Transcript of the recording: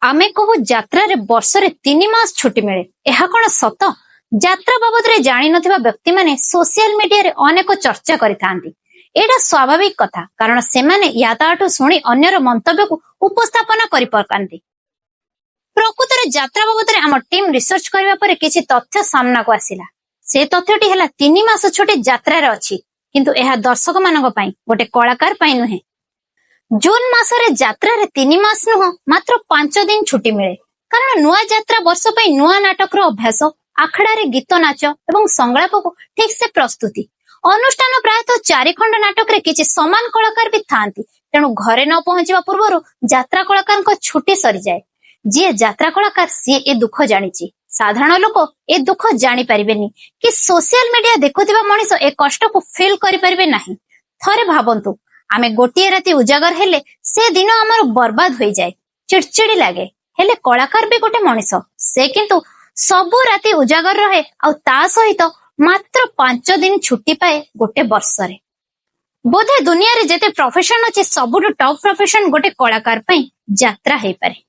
आमे कहू यात्रा वर्ष रे 3 मास छुट्टी मिले यह कौन सत? यात्रा बाबद रे जानी नथिबा व्यक्ति माने सोशल मीडिया रे अनेक चर्चा करिथांती। एटा स्वाभाविक कथा कारण से माने याताटू सुनी अन्यर मंतव्य को उपस्थापना करि परकांती। प्रकृत रे यात्रा बाबद रे हम टीम रिसर्च करबा परे किछि तथ्य सामना को आसिला। से तथ्यटी हला 3 मास छुट्टी यात्रा रे अछि किंतु एहा दर्शक मानक पई गोटे कलाकार पई नुहे। जून मासरे यात्रा रे 3 मास नुह मात्र 5 दिन छुट्टी मिले कारण नुआ यात्रा वर्ष पई नुआ नाटक रो अभ्यास, आखड़ा रे गीत नाच एवं संगलाप को ठीक से प्रस्तुति अनुष्ठान प्रायतः 4 खंड नाटक रे किछि समान कलाकार भी थांती। तेणु घरे न पहुंचवा पूर्व यात्रा कलाकार को छुट्टी सरी जाए। जी यात्रा कलाकार सी ए दुख जानिछि। साधारण लोक ए दुख जानी परिबेनी कि सोशल मीडिया देखुथिबा मनिष ए कष्ट को फील करि परिबे नाही। थरे भाबंतु आमे गोटिए राती उजागर हेले से दिन आमर बर्बाद हो जाए, चिड़चिड़ी लागे। हेले कलाकार भी गोटे मनिष, से किंतु सबु राती उजागर रहे आ ता सहित मात्र 5 दिन छुट्टी पाए गोटे वर्ष रे। बोधे दुनिया रे जेते प्रोफेशन अछि सबुठु टॉप प्रोफेशन गोटे कलाकार पई यात्रा हे पारे।